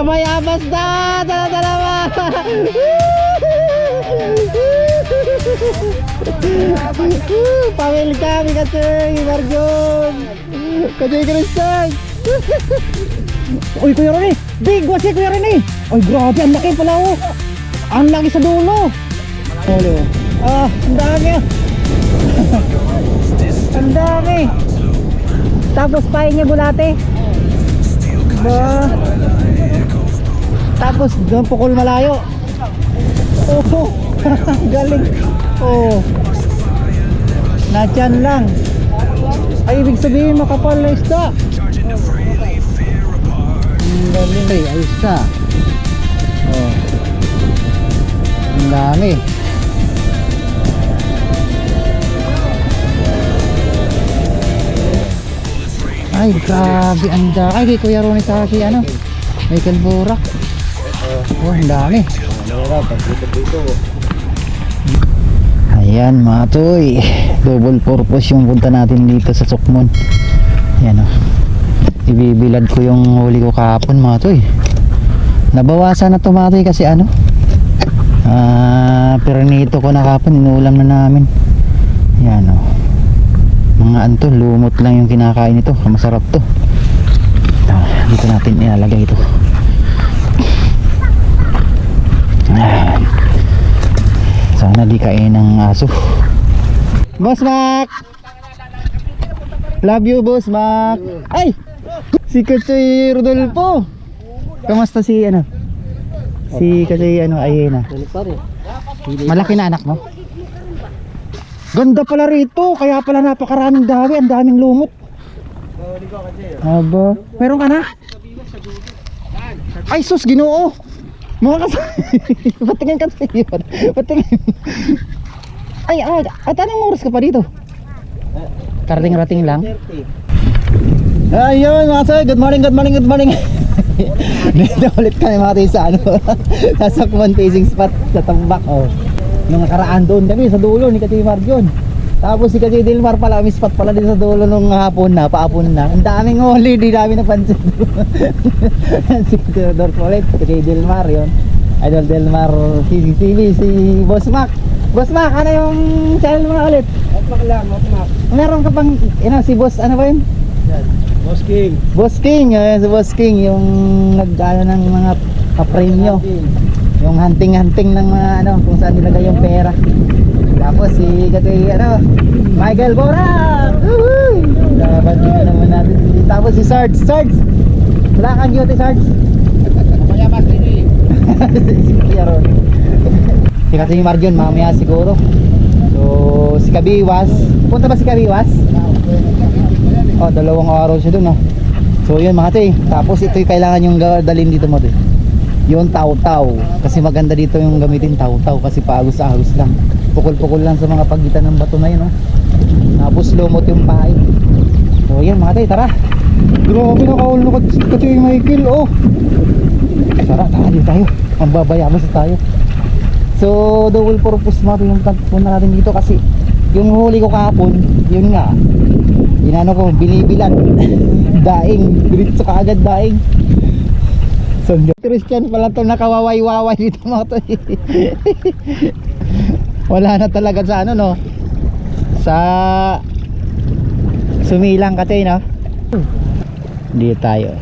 Mayabas na! Dala-dalawa! Pamil kami kasi Marjon! Kasi Christian! Uy, Kuya Ronnie! Big was Kuya Ronnie! Uy, grabe! Ang laki pala oh! Ang laki sa dulo! Ang dami ah! Ang dami! Tapos pain niya bulate. Ba? Tapos doon pukol malayo. Oh, galing. Oh. Nadyan lang. Ay, ibig sabihin makapal na isda. Galing. Ay, ayos na. Oh. Ang dami. Ay, grabe, ang dami. Ay, kay Kuya Ronnie sa si ano, Michael Burak. Oh, ang dami. Ayan mga toy, double purpose yung punta natin dito sa Sukmon. Ayan o, ibibilad ko yung huli ko kahapon mga toy. Nabawasan na to mga toy kasi ano, pernito ko na kahapon, inuulam na namin. Ayan o, mga anto, lumot lang yung kinakain nito. Masarap to. Dito natin ilalagay ito. Sana di kain ng aso. Boss Mac, love you Boss Mac. Ay, si Kachoy Rodolfo. Kamusta si ano? Si Kachoy ano, Ayena. Malaki na anak mo? Ganda pala rito, kaya pala napakaraming dawi, ang daming lumot. Aba, meron ka na? Ay sus, Ginoo. Mga kasay, patingin ka sa iyo. Patingin. Ay, at anong oras ka pa dito? Karating-rating lang. Ayun mga kasay, good morning. Dito ulit kami mga tayo sa ano, sa Sukmon fishing spot sa Tambak. Oh. Nung nakaraan doon kami sa dulo ni Kati Marjon. Tapos si Kati Delmar pala, may spot pala din sa dulo nung hapon na, paapon na. Ang daming huli, di namin napansin. Si Kati ulit, Kati Delmar yun. Idol Delmar TV, si Boss Mac. Boss Mac, ano yung channel mo na ulit? Mac lang, Mac. Meron ka pang, si Boss, ano ba yun? Boss King. Boss King, si Boss King, yung nag-ano ng mga kapremyo. Yung hunting ng mga ano, kung saan nilagay yung pera. Tapos si Kati ano, Michael Borak. Dapat din naman natin. Tapos si Sarge. Wala kang duty Sarge. Mamaya mas ini. Si Kuya Ronnie. Si Kati Marjon mamaya siguro. So si Kabiwas. Punta ba si Kabiwas? Oh, 2 araw siya dun ah. So yun mga tay. Tapos ito yung kailangan yung dalhin dito mo tay. Yung taw-taw, kasi maganda dito yung gamitin taw-taw kasi paagos-agos lang, pukul-pukul lang sa mga pagitan ng bato na yun oh. Tapos lumot yung pahay. So yan mga tay, tara. Grabe na kaul na kasi yung Michael oh. Tara, dito tayo, ang babayabas tayo. So double purpose mga tay yung punta natin dito kasi yung huli ko kahapon, yun nga, inano ko, binibilan. Daing, diretso ka agad daing. So, Christian pala to, nakawaway-waway dito mga to. Wala na talaga sa ano no, sa sumilang kasi no. Dito tayo.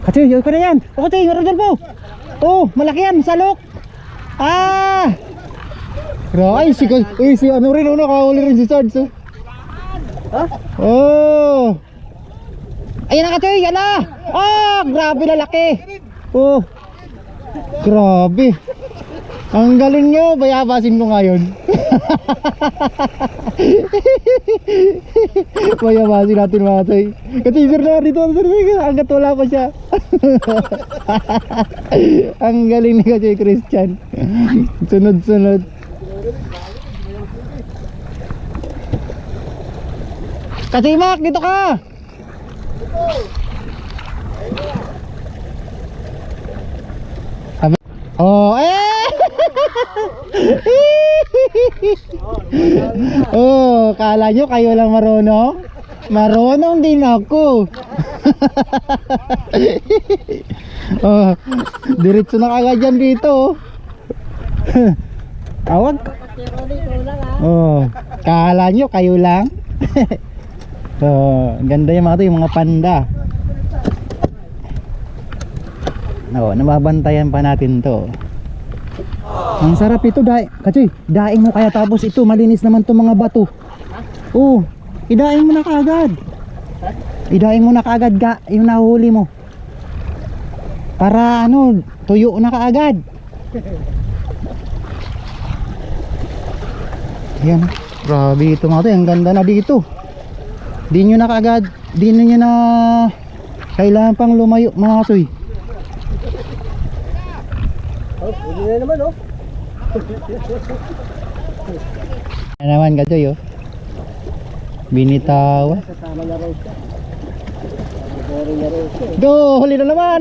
Kasi yun ko na yan. O kasi yung Rodolfo. Oh, malaki yan, salok. Ay, si ano rin, nakahuli rin si Sarge oh. Ha? Oh. Ayan na Katoy, yan na. Grabe na laki. Oh, grabe. Ang galing nyo, bayabasin ko ngayon. Bayabasin natin mga Katoy. Katiser na dito, hanggat wala pa siya. Ang galing ni Katoy Christian. Sunod-sunod. Katoy Mac, dito ka. Oh, oh, kala nyo kayo lang marunong? Marunong din ako. Oh, diretso na kagad yan dito. Tawag. Oh, kala nyo kayo lang. Oh, ganda yung mga to, yung mga panda. Oh, nababantayan pa natin to. Ang sarap ito, kasi daing mo kaya, tapos ito malinis naman to mga bato. Oh, idaing mo na kaagad. Idaing mo na kaagad yung nahuli mo. Para ano, tuyo na kaagad. Ayan, grabe ito mga to, ang ganda na dito. Di nyo na kaagad, di nyo na kailangan pang lumayo mga katoy. Oh, pwede na naman oh. Ano naman katoy oh. Binitaw. Kasama na raw siya. Boring na raw siya. Do, huli na naman.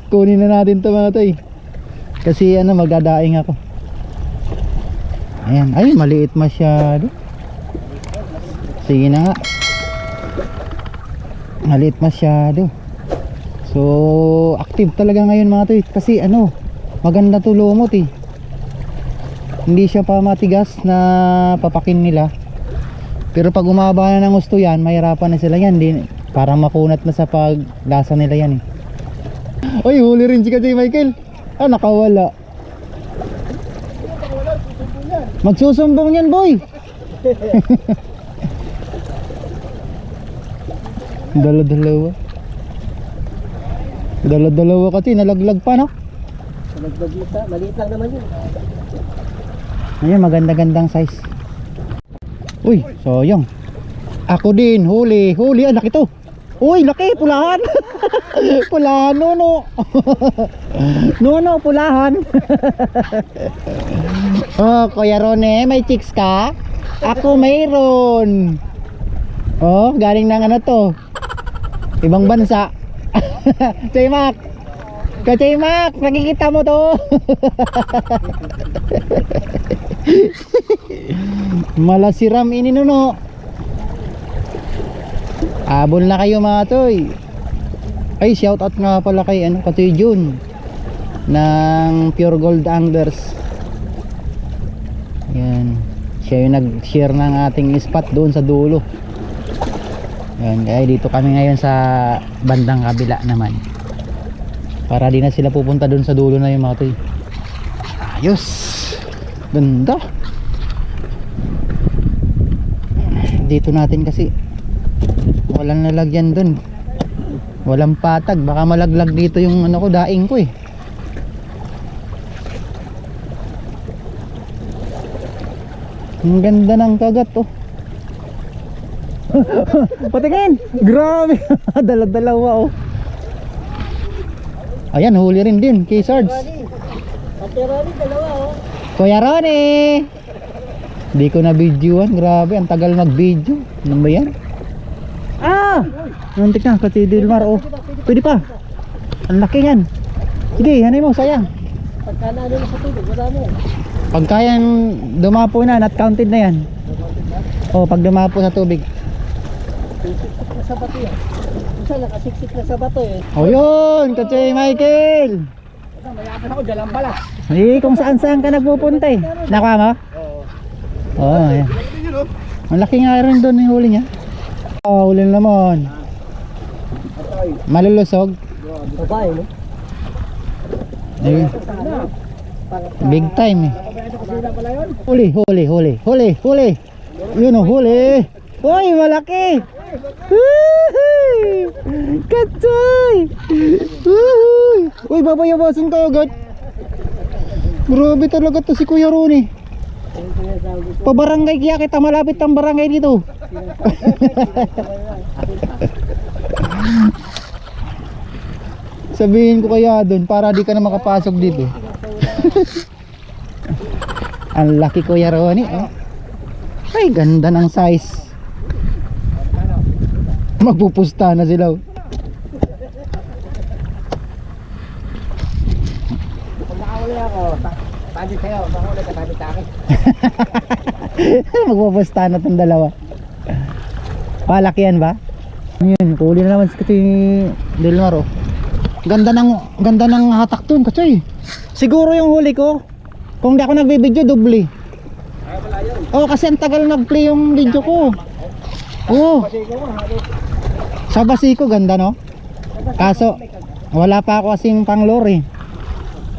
Kunin na natin to mga toy. Kasi ano, magdadaing ako. Ayan, ay maliit masyado. Sige na nga. Maliit masyado. So, active talaga ngayon mga toy. Kasi ano, maganda to lumot eh. Hindi siya pa matigas na papakin nila. Pero pag umaba na ng gusto yan, mahirapan na sila yan. Parang makunat na sa paglasa nila yan eh. Oy, huli rin si Kasi Michael. Ah, nakawala. Magsusumbong yan boy. Dala-dalawa. Dala-dalawa kasi nalaglag pa no? Nalaglag mo sa, maliit lang naman yun. Ayan, maganda-gandang size. Uy, sayang. Ako din, huli. Huli, laki to. Uy, laki, pulahan. Pulahan, no. No, pulahan. Oh, Kuya Rone, may chicks ka? Ako mayroon. Oh, galing ng ano to? Ibang bansa. Chaymak. Kachaymak, nakikita mo to. Malasiram ini nuno. Abol na kayo mga toy. Ay, shout out nga pala kay ano, Katoy Jun ng Pure Gold Anglers. Yan. Siya yung nag-share ng ating spot doon sa dulo. Yan, kaya dito kami ngayon sa bandang kabila naman. Para di na sila pupunta doon sa dulo na yung mga toy. Ayos. Ganda. Dito natin kasi walang nalagyan doon. Walang patag. Baka malaglag dito yung ano ko, daing ko eh. Ang ganda ng kagat oh. Patingin. Grabe. Dala-dalawa oh. Ayan, huli rin din kay Sarge. Ate Ronnie, dalawa oh. Kuya Ronnie. Hindi ko na videoan. Grabe, ang tagal mag-video. Ano ba yan? Ah! Nantik na, kasi Dilmar oh. Pwede pa. Ang laki yan. Sige, hanay mo, sayang. Pagka na ano na sa tubig, wala na yan. Pagka yan dumapo na, not counted na yan. Oh, pag dumapo sa tubig. Siksik na sa bato yan. Isa nakasiksik na sa bato eh. Oh yun, Kachay Michael. Mayaman ako, dalang pala. Eh, kung saan saan ka nagpupunta eh. Nakuha mo? Oo. Oo, oh, yan. Ang laki nga rin doon yung huli niya. Oh, huli naman. Malulusog. Babae no? Eh, big time eh. Huli. Yun o, huli. Uy, malaki. Kachay. Uy, babayabasin tayo agad. Grabe talaga to si Kuya Ronnie. Pabarangay kaya kita, malapit ang barangay dito. Sabihin ko kaya doon para di ka na makapasok dito. Ang laki Kuya Ronnie oh. Ay, ganda ng size. Magpupusta na sila oh. Pag nakawali ako, tabi sa'yo, mahuli ka tabi sa akin. Magpupusta na itong dalawa. Palaki yan ba? Yun, huli na naman si Kati Delmar oh. Ganda ng hatak dun kasi. Siguro yung huli ko, kung di ako nagbibideo, doble. Oh, kasi ang tagal nag-play yung video ko. Oh. Sa Basico, ganda no? Kaso, wala pa ako kasing pang lore.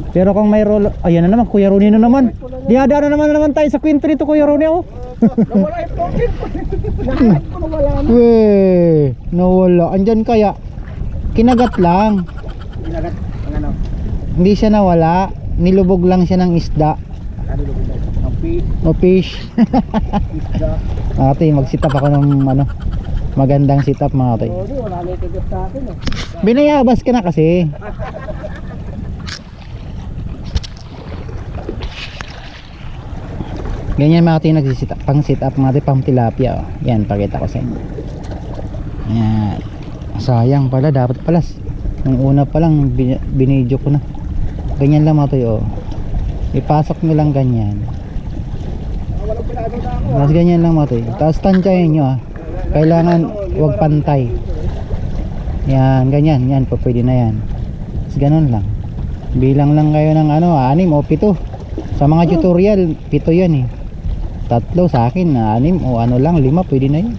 Pero kung may roll, ayan na naman, Kuya Ronnie na naman. Dihada na naman tayo sa kwento nito, Kuya Ronnie oh. Nawala yung token. Nahanap ko nawala na. Weh, nawala. Andyan kaya, kinagat lang. Ginagat ang ano. Hindi siya nawala, nilubog lang siya ng isda. Ano lubog na? Ang fish. O fish. Isda. Ate, mag-sit up ako ng ano, magandang sit up mga ate. Oh, di wala na itigas sa akin eh. Binayabas ka na kasi. Ganyan mga ate nagsisit up, pang sit up mga ate, pang tilapia oh. Yan, pakita ko sa inyo. Yan. Sayang pala, dapat pala nung una pa lang binidyo ko na. Ganyan lang mga ate oh. Ipasok nyo lang ganyan. Walang pinagawa ako. Tapos ganyan lang mga ate. Tapos tansyahin nyo ah. Kailangan wag pantay. Yan, ganyan, yan po pwede na yan. Tapos ganun lang. Bilang lang kayo ng ano, 6 o 7. Sa mga tutorial, 7 yan eh. 3 sa akin, 6 o ano lang, 5 pwede na yun.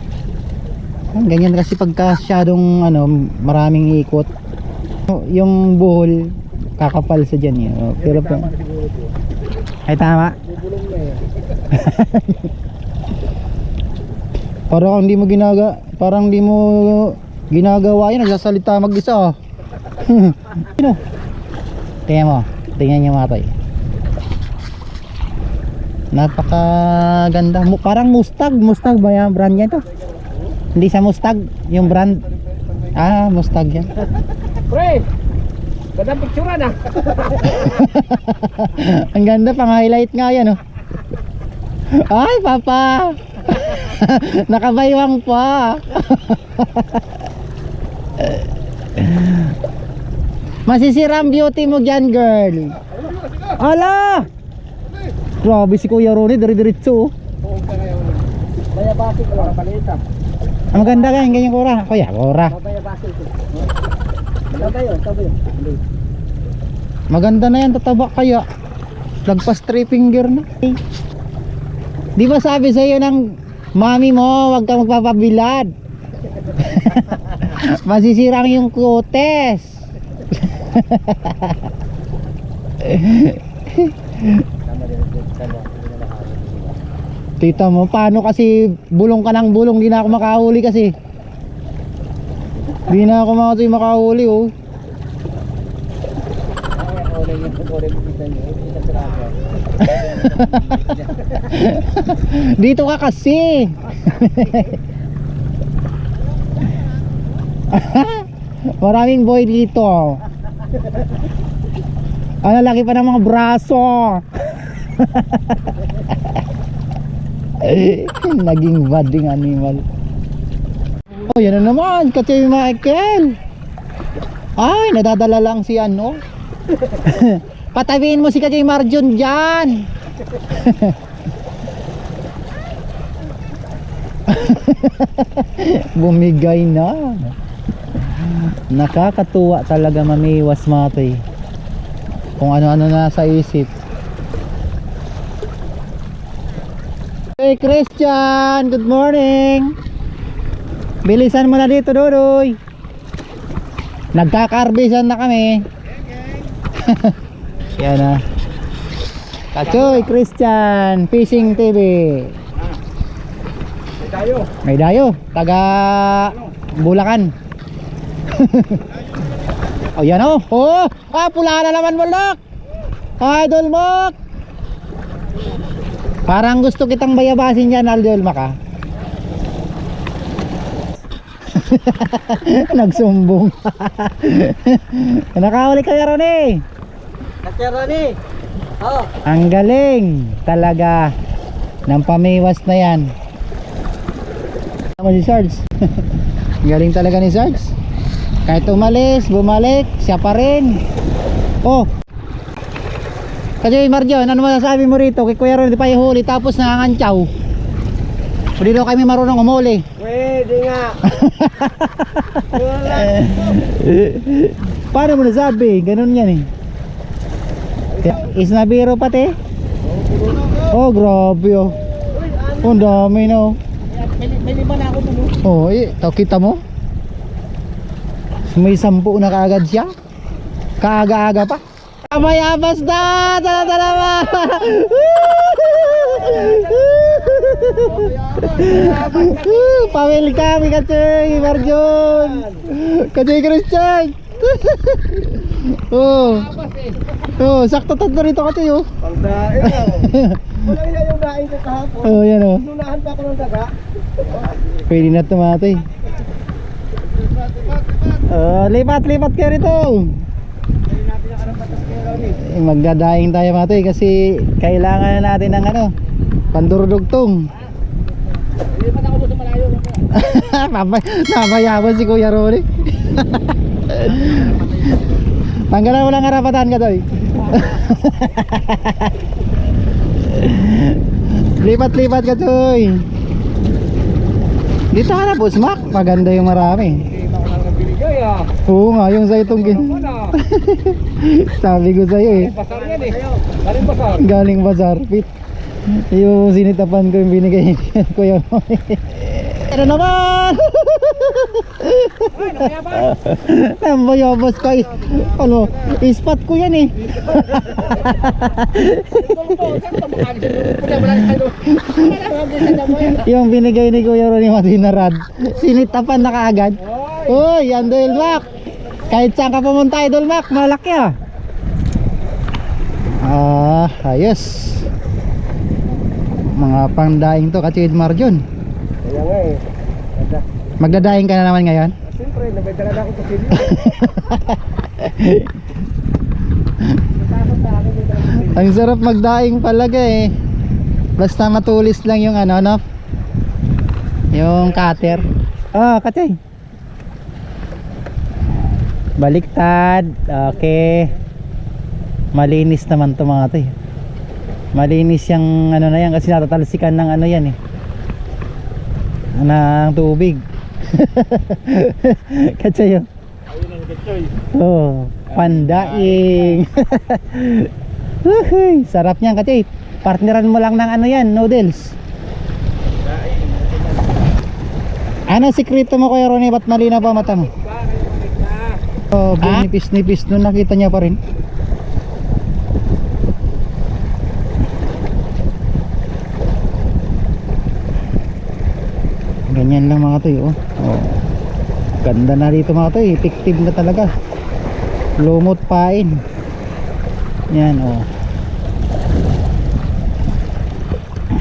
Ganyan kasi pagka masyadong ano, maraming ikot. Yung buhol, kakapal sa dyan yun. Pero Tama na siguro ito. ay tama. Bubulong na eh. Parang hindi mo ginagawa yun, nagsasalita mag-isa oh. Sino? Tingnan mo, tingnan nyo mga toy. Napakaganda, parang Mustag ba yung brand niya ito? Hindi sa Mustag, yung brand. Ah, Mustag yan. Pre! Ganda picture na. Ang ganda, pang highlight nga yan oh. Ay papa. Nakabaywang pa. Masisira ang beauty mo dyan girl. Ala! Grabe si Kuya Ronnie, dire-diretso oh. Bayabasi ko lang palita. Ang maganda ganyan kura. Kuya, kura. Bayabasi ko. Tabi yun. Maganda na yan, tataba kaya. Lagpas 3 finger na. Di ba sabi sa iyo ng mami mo, wag kang magpapabilad. Masisirang yung kutes. Tita mo, paano kasi bulong ka ng bulong, di na ako makahuli kasi. Di na ako makahuli oh. Dito ka kasi. Maraming boy dito. Ang lalaki pa ng mga braso. Naging bading animal. Oh, yan na naman, Kati Michael. Ay, nadadala lang si ano. Patabihin mo si Kati Marjon dyan. Bumigay na. Nakakatuwa talaga mamiwas matay. Kung ano-ano na sa isip. Hey Christian, good morning. Bilisan mo na dito, Dodoy. Nagkakarbisan na kami. Yan na. Kachoy Christian, Fishing TV. May dayo, taga Bulacan. Oh yan oh. Oh, pula na naman Mulok. Idol Mok. Parang gusto kitang bayabasin yan, Idol Mok ah. Nagsumbong. Nakahuli ka Ronnie. Ronnie. Oh. Ang galing talaga ng pamiwas na yan. Si Sarge. Galing talaga ni Sarge. Kahit umalis, bumalik, siya pa rin. Oh. Kasi Marjon, ano masasabi mo rito? Kay Kuya Ron, di pa ihuli tapos nakangantsaw. Hindi daw kami marunong umuli. Pwede nga. Wala. Paano mo nasabi? Ganun yan eh. Isnabiro pati? Oh, grabe oh. Oh, ang dami na oh. May lima na ako mo. Oh, kita mo? May 10 na kaagad siya. Kaaga-aga pa. Abayabas na! Tala-tala ba? Pamil kami Katsoy Marjon. Katsoy Christian. Oh. Oh, sakto tatlo rito Katsoy oh. Pagdaing na. Wala na yung daing ko kahapon. Oh, yan oh. Nunahan pa ako ng daga. Pwede na tumatoy. Lipat-lipat kayo rito. Magdadaing tayo matoy kasi kailangan na natin ng ano, pandurudugtong. Lipat ako doon sa malayo. Nabayaban si Kuya Rory. Tanggalan mo lang karapatan ka toy. Lipat-lipat ka toy. Dito ka na Busmak, maganda yung marami. Binigay ah. Oo nga, yung sa itong sabi ko sa'yo eh. Basar yan eh. Galing basar. Galing bazar pit. Yung sinitapan ko yung binigay ni Kuya Roy. Ano naman? Ay, nakayaban. Nambayabas ka eh. Ano, ispat ko yan eh. Yung binigay ni Kuya Roy na rad, sinitapan na kaagad. Uy, yan Idol Mac. Kahit saan ka pumunta Idol Mac, malaki ah. Ayos. Mga pangdaing to Katsoy Marjon. Kaya nga eh. Magdadaing ka na naman ngayon? Siyempre, nabay-dala na ako sa silyo. Ang sarap magdaing palaga eh. Basta matulis lang yung ano no? Yung cutter. Katsoy. Baliktad. Okay. Malinis naman to mga to eh. Malinis yung ano na yan kasi natatalsikan ng ano yan eh. Ng tubig. Katsoy. Ayun ang Katsoy. Oh, pandaing. Uhuy, sarap niyan Katsoy. Partneran mo lang ng ano yan, noodles. Ano sikreto mo Kuya Ronnie? Ba't malinaw pa mata mo? Oh, nipis-nipis nun nakita niya pa rin. Ganyan lang mga toy oh. Ganda na dito mga toy, effective na talaga. Lumot pain. Yan oh.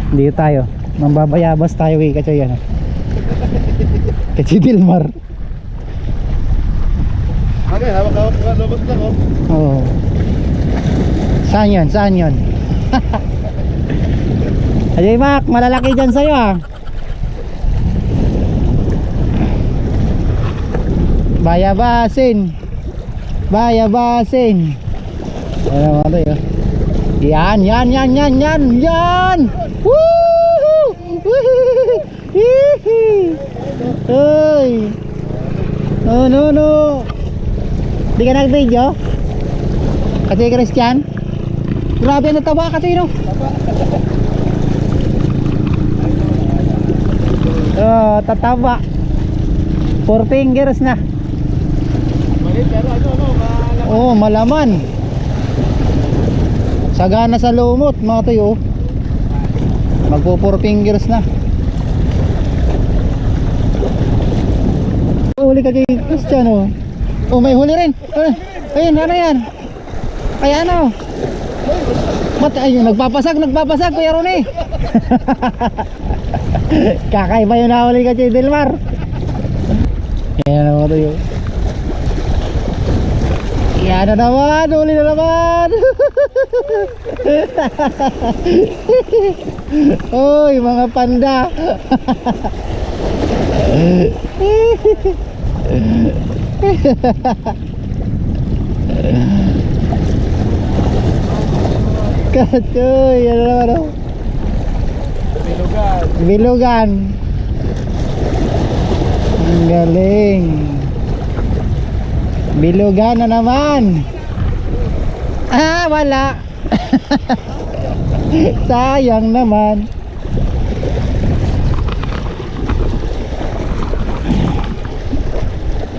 Dito tayo. Mambabayabas tayo eh Katsoy yan. Kasi Dilmar. Okay, hawak-hawak ka lobos lang oh. Oh. Saan yun? Saan yun? Ajay Mac, malalaki dyan sa'yo ah. Bayabasin. Bayabasin. Ano mga tayo? Yan. Woohoo! Hoy. No. Di ka nag-video? Katsoy Christian? Grabe na taba Katsoy no? Tataba. 4 fingers na. Oh, malaman. Sagana sa lumot mga tayo. Magpo 4 fingers na. Huli ka kay Christian oh. Oh, may huli rin. Ayun, ano yan? Ay ano? Ayun, nagpapasag Kuya Ronnie. Kakaiba yung nahuli ka kay Dilmar. Ayan naman tayo. Yan na naman, huli na naman. Uy, mga panda. Katsoy, yan na naman. Bilugan. Bilugan. Ang galing. Bilugan na naman. Ah, wala. Sayang naman.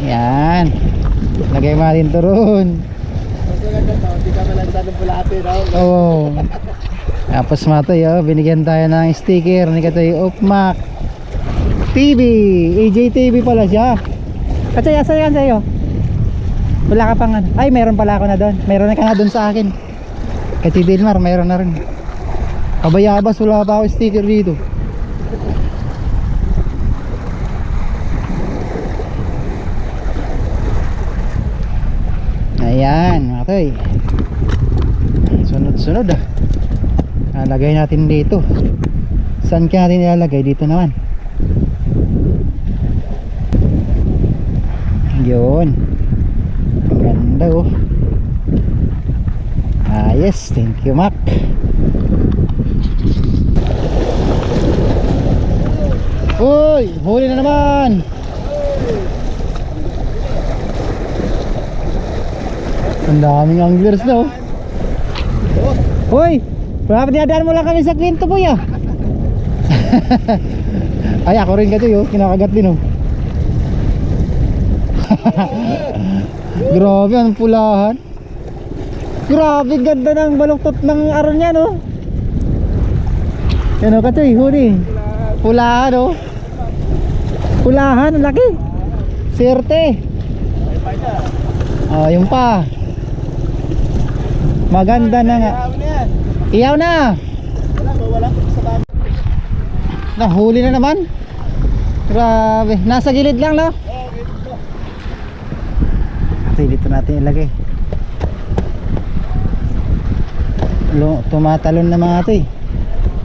Yan. Lagay mo natin to ron. Mas maganda to, hindi ka malagsan ng bulate daw. Oo. Tapos matoy, oh, binigyan tayo ng sticker ni Katoy Upmak TV. AJTV pala siya. Katoy, asa yan sa'yo? Wala ka pang ano? Ay, meron pala ako na doon. Meron na ka na doon sa akin. Katoy Dilmar, meron na rin. Kabayabas, wala pa ako sticker dito. Ayan, matoy. Sunod-sunod ah. Lagay natin dito. Saan ka natin ilalagay? Dito naman. Yun. Ang ganda oh. Yes, thank you Mac. Uy, huli na naman. Ang daming anglers na oh. Uy, dinadaan mo lang kami sa kwento po ya. Ay, ako rin kasi oh, kinakagat din oh. Grabe, ang pulahan. Grabe, ganda ng baluktot ng aron niya no. Yan o Katoy, huli. Pulahan oh. Pulahan, ang laki. Serte. Oh, yung pa. Maganda na nga. Iyaw na. Nahuli na naman. Grabe. Nasa gilid lang no. Ito dito natin ilagay. Tumatalon na mga ito eh.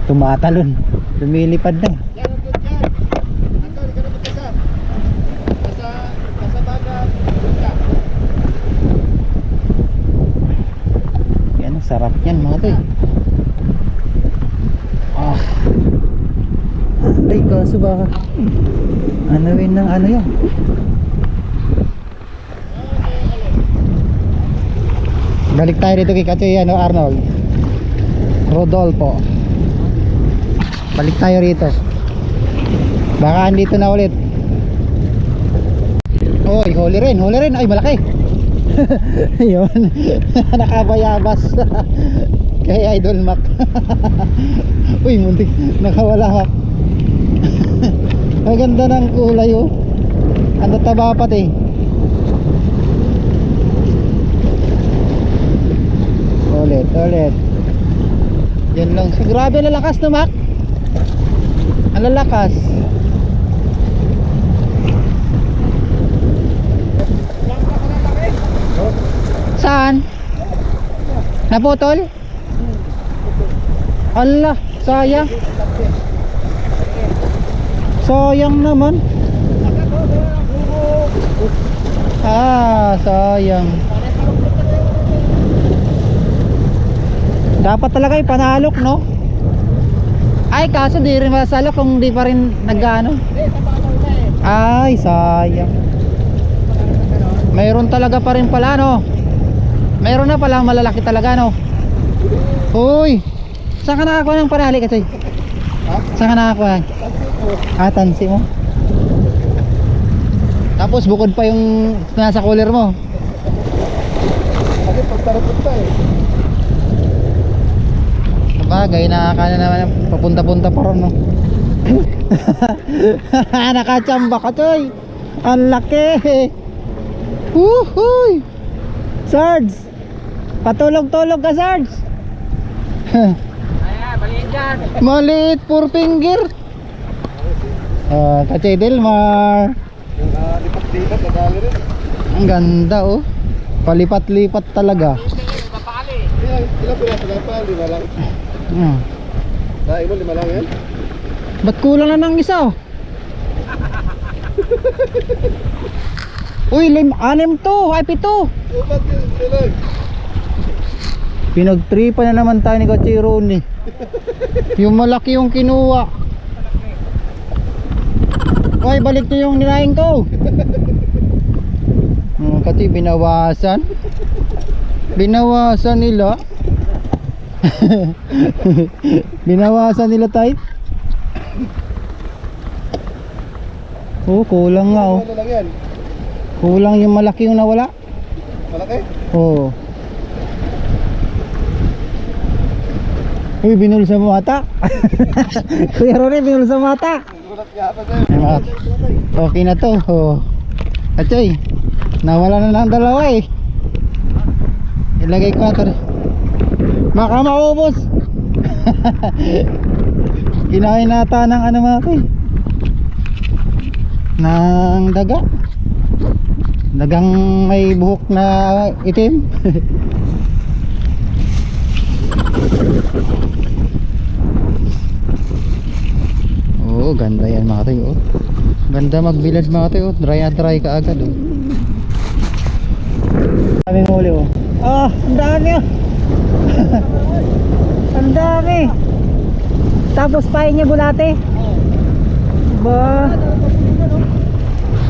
Tumatalon. Lumilipad na. Yan, sarap yan mga ito eh. Ay, kaso baka anawin ng ano yan. Balik tayo dito kay Katoy ano, Arnold Rodolfo. Balik tayo rito. Baka andito na ulit. Oy, huli rin. Ay, malaki. Yun. Nakabayabas. Kay Idol Mac. Uy, muntik. Nakawala Mac. Ang ganda ng kulay oh. Ang tataba pati. Ulit. Yan lang. So, grabe lalakas no Mac. Ang lalakas. Saan? Naputol? Allah, sayang. Sayang naman. Sayang. Dapat talaga ipanalok no. Ay kaso di rin masalok kung di pa rin nagano. Ay sayang. Mayroon talaga pa rin pala no. Mayroon na pala malalaki talaga no. Uy, saan ka nakakuha ng panali kasi? Saan ka nakakuha? Tansi mo. Tapos bukod pa yung nasa cooler mo. Kasi pagtarapot pa eh. Sabagay, nakakana naman papunta-punta pa ron no. Nakachamba ka Toy. Ang laki. Uhuy. Sarge, patulog-tulog ka Sarge. Maliit dyan. Maliit, 4 finger. Kachay Dilmar. Yung lipat-lipat, nadali rin. Ang ganda oh. Palipat-lipat talaga. Ilang piraso lang pa? 5 lang. Dahil mo 5 lang yan? Ba't kulang na ng isa? Uy, 6 to, ay 7. Ba't yun lang? Pinagtripa na naman tayo ni Kachironi. Yung malaki yung kinuha. Hoy, balik to yung ninaing ko. Kasi binawasan. Binawasan nila. Binawasan nila tayo. Oh, kulang nga oh. Ano lang yan? Kulang yung malaki yung nawala. Malaki? Oo. Uy, binul sa mata. Kuya Ronnie, binul sa mata. Gulat yata sa'yo. Okay na to. Oh. Atsoy, nawala na lang dalawa eh. Ilagay ko na to. Baka maubos. Kinain nata ng ano mga koy, ng daga. Dagang may buhok na itim. Oh, ganda yan mga koy. Oh. Ganda magbilad mga koy. Oh. Dry na dry ka agad. Oh. Daming huli oh. Ah, ang dami oh. Ang dami. Tapos pain niya bulate. Ba.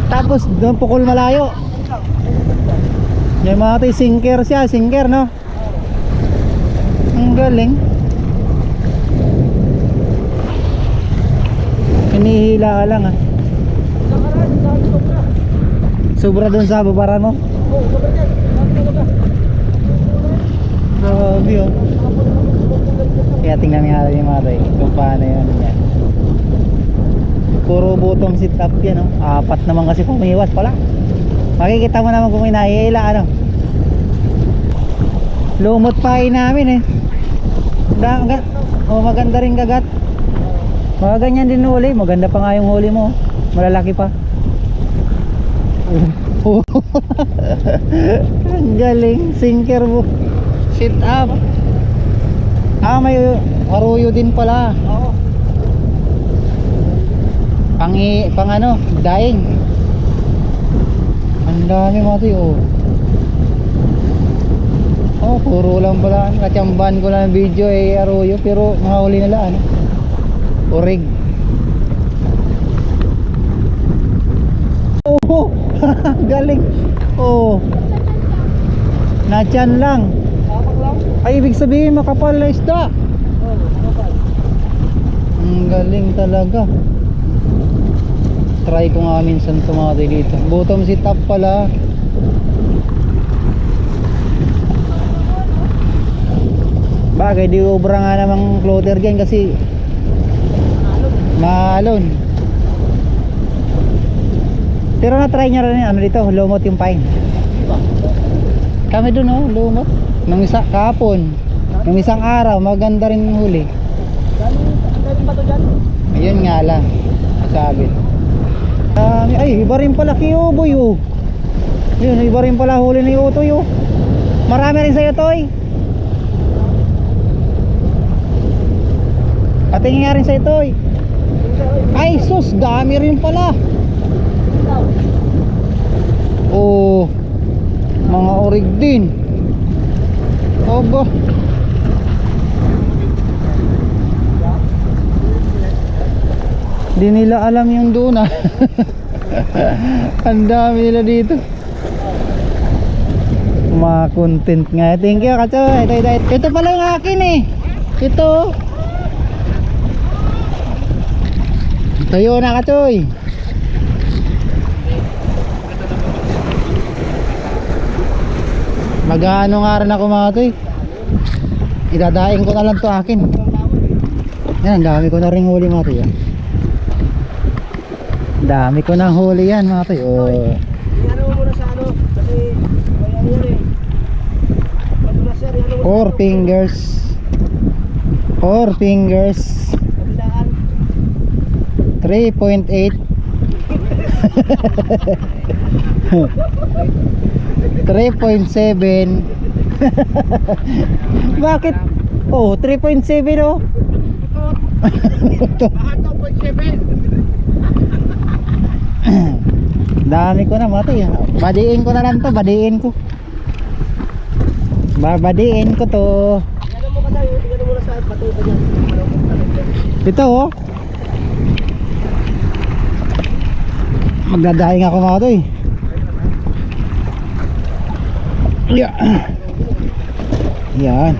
Tapos doon pukol malayo. Yung mga tayo sinker siya, sinker no. Ang galing. Hinihila ka lang ah. Sobra doon sa babaran mo. Grabe oh. Kaya tingnan nga natin yung mga tayo kung paano yun yan. Puro bottom sit up yan oh. Apat naman kasi pumiwas pala. Makikita mo naman kung may nahihila ano. Lumot pa namin eh. Maganda rin kagat. Mga ganyan din huli. Maganda pa nga yung huli mo. Malalaki pa. Ang galing. Sinker mo. Sit up. Ah, may aruyo din pala. Oo. Pang ano, daing. Ang dami mga tiyo. Oh, puro lang pala. Katsamban ko lang ng video eh aruyo, pero mga huli nila ano. Urig. Oh, galing. Oh. Natyan lang. Ay, ibig sabihin makapal na isda. Ang galing talaga. Try ko nga minsan tumati dito. Bottom sit up pala. Bagay, di ubra nga namang floater dyan kasi maalon. Pero na-try nyo rin ano dito, lumot yung pine. Kami dun oh, lumot. Nung isa kahapon, nung isang araw, maganda rin yung huli. Galing ba to dyan? Ayun nga lang, masabit. Ay, iba rin pala kiyuboy oh. Ayun, iba rin pala huli ni Utoy oh. Marami rin sa'yo Toy. Patingin nga rin sa'yo Toy. Ay sus, dami rin pala. Oh, mga orig din. Obo. Di nila alam yung doon ah. Ang dami nila dito. Mga content nga. Thank you Kachoy. Ito pala yung akin eh. Ito. Tayo na Kachoy. Mag-ano nga rin ako mga toy. Idadaing ko na lang to akin. Yan, dami ko na rin huli mga toy. Dami ko na huli yan mga toy. Oh. Ano mo muna sa ano? Kasi ano yan eh. Ano na sir? 4 fingers. 4 fingers. Kabilaan. 3.8. 3.7. Bakit? Oh, 3.7 oh. Lahat 2.7. Dami ko na matay. Badiin ko na lang to, badiin ko. Babadiin ko to. Tingnan mo kasi, tingnan mo na sa bato pa dyan. Ito oh. Magdadaing ako mga to eh. Yeah. Yan.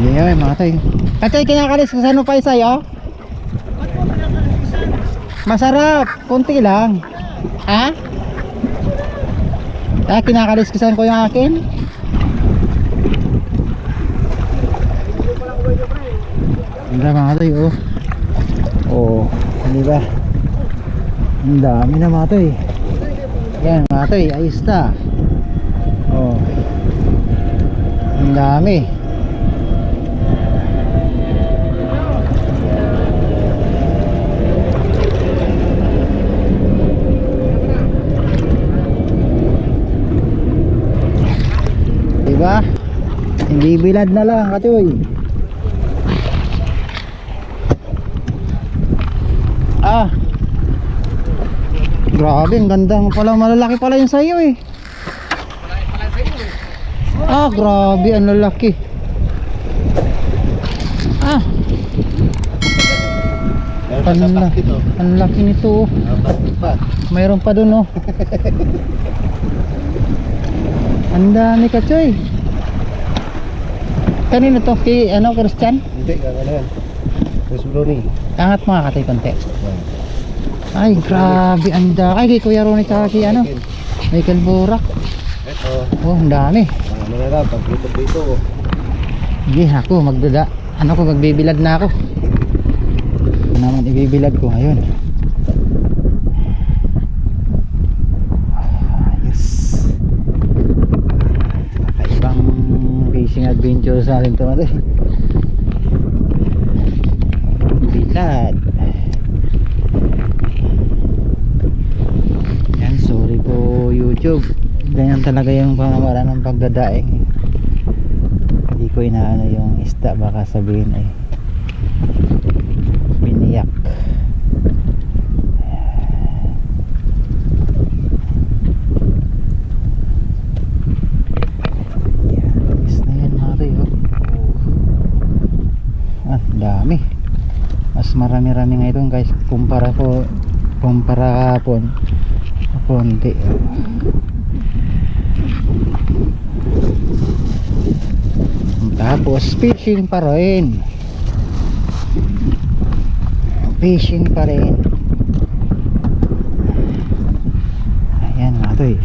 Yan mga to eh. Kasi kinakalis ka sa ano pa isa oh? Masarap, konti lang. Ha? Kinakaliskisan ko yung akin. Ang dami mga toy, oh. Oh, hindi ba? Ang dami na mga toy. Yan mga toy, ayos na. Oh. Ang dami. Diba? Hindi bilad na lang katoy. Grabe, ang gandang pala, malalaki pala yung sayo eh. Grabe, ang lalaki. Ang laki nito. Mayroon pa dun oh. Ang dami kachoy. Kanino to? Ano, Christian? Hindi, gano'n. Chris Bruni. Angat mga katay konti. Ay, grabe, anda. Ay, kay Kuya Ronnie tsaka kay ano, Michael Burak. Ito. Oh, ang dami. Ano na lang, pag-prito-prito. Sige, ako, magbibilad na ako. Ito naman, ibibilad ko ngayon. Yes. Kakaibang fishing adventure sa atin ito. Bilad. Sorry po YouTube, ganyan talaga yung pamamaraan ng pagdadaing. Hindi ko inaano yung isda, baka sabihin ay piniyak. Is na yan mga tayo. Dami, mas marami-rami nga ito guys kumpara hapon konti. Tapos fishing pa rin. Ayan nga to eh.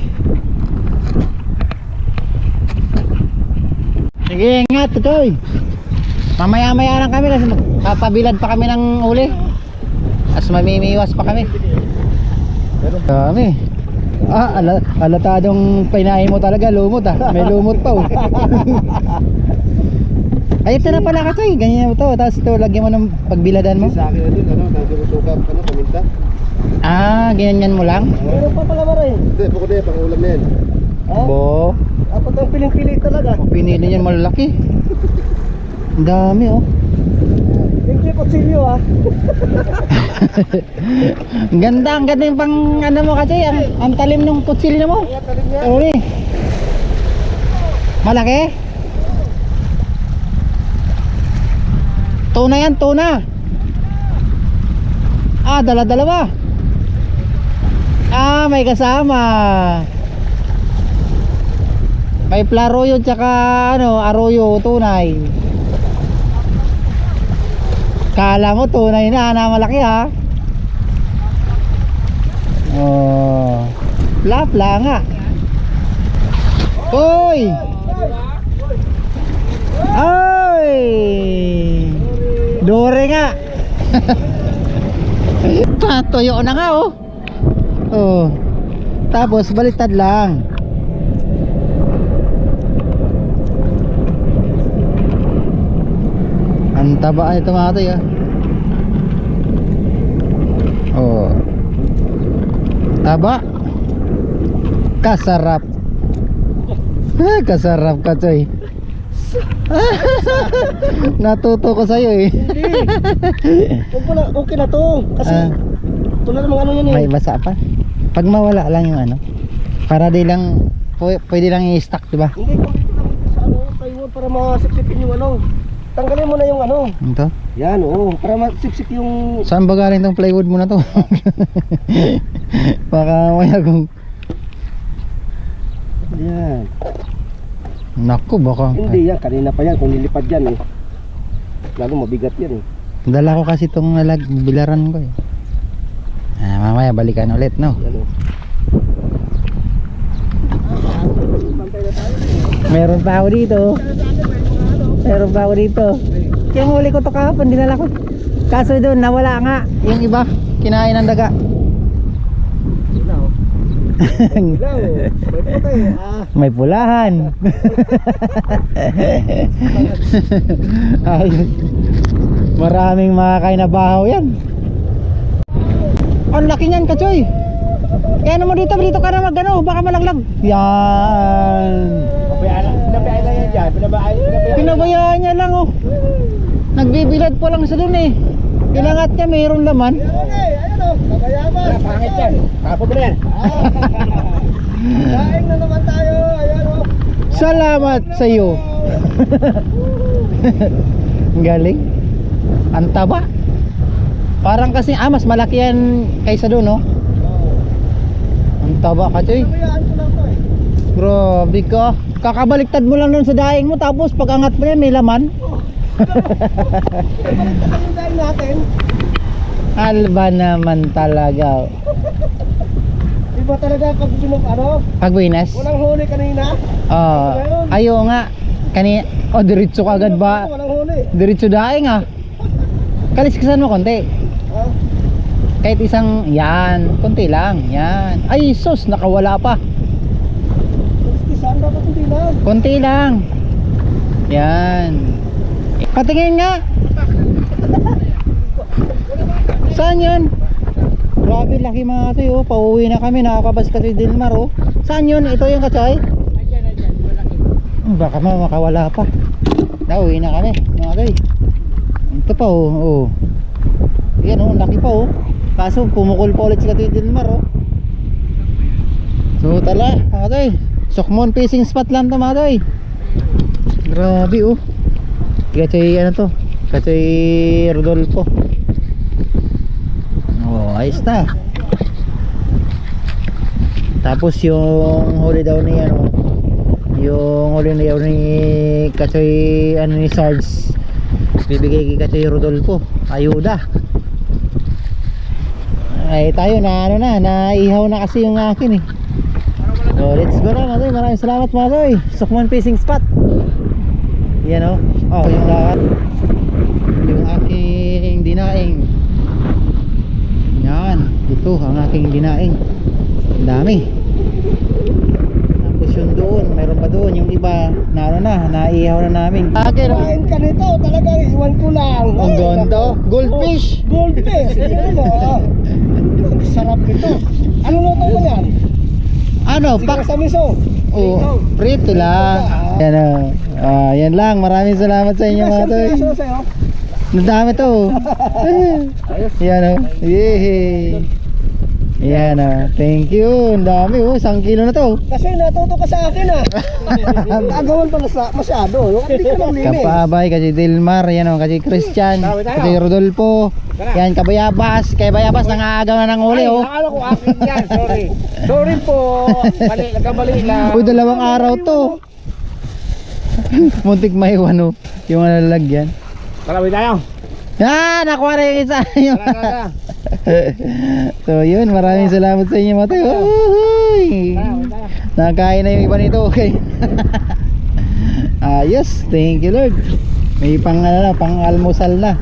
Sige, ingat toy. Mamaya-maya lang kami kasi papabilad pa kami ng uli. As mamimiwas pa kami. Dami. Alatadong pinahin mo talaga, lumot may lumot pa oh. Ay, ito na pala kasi, ganyan mo to. Tapos ito, lagyan mo ng pagbiladan mo. Sa akin na din, dati ko sukap, paminta. Ganyan mo lang? Meron pa pala ba rin? Hindi, bukod na yan, pang-ulam na yan. Bo. Apo tayo piling-pili talaga. Pinili niyan malalaki. Ang dami oh. Hindi po silyo Ang ganda yung pang ano mo kasi, ang talim ng kutsilyo mo. Uli. Malaki? Tuna yan, tuna. Dala-dalawa. May kasama. May plaroyo tsaka arroyo, tunay. Kala mo tunay na malaki ha. Oh. Pla nga. Hoy. Ay. Dore nga. Patuyo na nga oh. Oh. Tapos baliktad lang. Ang taba ito mga tayo. Oh. Taba. Kasarap. Kasarap ka toy. Natuto ko sa'yo eh. Hindi. Huwag mo na, okay na to. Kasi, ito na namang ano yan eh. May basa pa. Pag mawala lang yung ano, para di lang, pwede lang i-stack, diba? Hindi, kung dito lang ito sa ano, plywood para masipsipin yung ano. Tanggalin mo na yung ano. Ito? Yan, oo. Para masipsip yung... Saan ba galing tong plywood mo na to? Baka maya kung... Yan. Naku, baka... Hindi yan, kanina pa yan. Kung nilipad yan eh. Lalo mabigat yan eh. Dala ko kasi itong bilaran ko eh. Mamaya balikan ulit, no? Yan o. Meron pa ako dito. Meron pa ako dito. Yung huli ko to kahapon, dinala ko. Kaso doon, nawala nga. Yung iba, kinain ng daga. Ilaw. Ilaw. May puti. May pulahan. Ay, maraming makakain na bahaw yan. Ang laki niyan, Kachoy. Kaya naman dito ka na mag-ano, baka malaglag. Yan. Pinabayaan lang yan dyan. Pinabayaan niya lang oh. Nagbibilad po lang sa dun eh. Pinangat niya mayroong laman. Okay, ayun o. Kabayabas. Pangit yan. Kapo mo na yan. Daing na naman tayo. Ayan o. Salamat sa iyo. Galing. Ang taba. Parang kasi mas malaki yan kaysa doon, no? Ang taba, Kachoy. Kabayaan ko lang to eh. Grabe ka. Kakabaliktad mo lang doon sa daing mo, tapos pag angat mo yan may laman. Pinabaliktad yung daing natin. Alba naman talaga. Iba talaga pag ano? Pag winas? Walang huli kanina. Ayo nga. Diretso ka agad ba? Walang huli. Diretso daing ah. Kaliskisan mo konti. Kahit isang, yan, konti lang, yan. Ay sus, nakawala pa. Saan dapat hindi lang? Konti lang. Yan. Patingin nga. Saan yun? Grabe, laki mga ito oh. Pauwi na kami, nakakabas kasi Dilmar oh. Saan yun? Ito yung Kachoy? Baka makawala pa. Nauwi na kami mga ito. Ito pa oh. Yan oh, laki pa oh. Kaso pumukol pa ulit si Kachoy Dilmar oh. So tala mga ito. Sokmon fishing spot lang ito mga ito. Grabe oh. Kachoy ano to? Kachoy Rodolfo. Oh, ayos na. Tapos yung huli daw ni ano, yung huli daw ni Kachoy ano ni Sarge, bibigay kay Kachoy Rodolfo ayuda. Ay tayo na ano na, naihaw na kasi yung akin eh. So let's go na mga toy. Maraming salamat mga toy. Sokmon fishing spot. Yan o. Oh, yung lahat. Yung aking dinaing. Yan. Ito ang aking dinaing. Ang dami. Tapos yung doon, mayroon pa doon. Yung iba, na ano na, naihaw na namin. Akin o. Kain ka nito, talagang iwan ko lang. Ang ganda. Goldfish. Goldfish. Yan o. Sarap nito. Ano luto mo yan? Ano? Sigang sa miso. Oh, prito lang. Yan o. Yan lang. Maraming salamat sa inyo mga toy. Sino sa'yo? Nadami to. Yan o. Yehey. Yan o. Thank you. Ang dami o. 1 kilo na to. Kasi natuto ka sa akin ah. Agawan pa masyado. Hindi ka lang linis. Kapabay kasi Dilmar. Yan o. Kasi Christian. Kasi Rodolfo. Yan Kabayabas. Kabayabas nangaagaw na ng uli o. Akala ko akin yan. Sorry. Sorry po. Mali. Nagkamali lang. Uy, 2 araw to. Muntik maiwan o. Yung nalalagyan. Kalawin tayo. Yan. Nakuha na yung isa. Tara. So yun, maraming salamat sa inyo mga tayo. Nakain na yung iba nito. Okay. Yes, thank you Lord. May pang almusal na.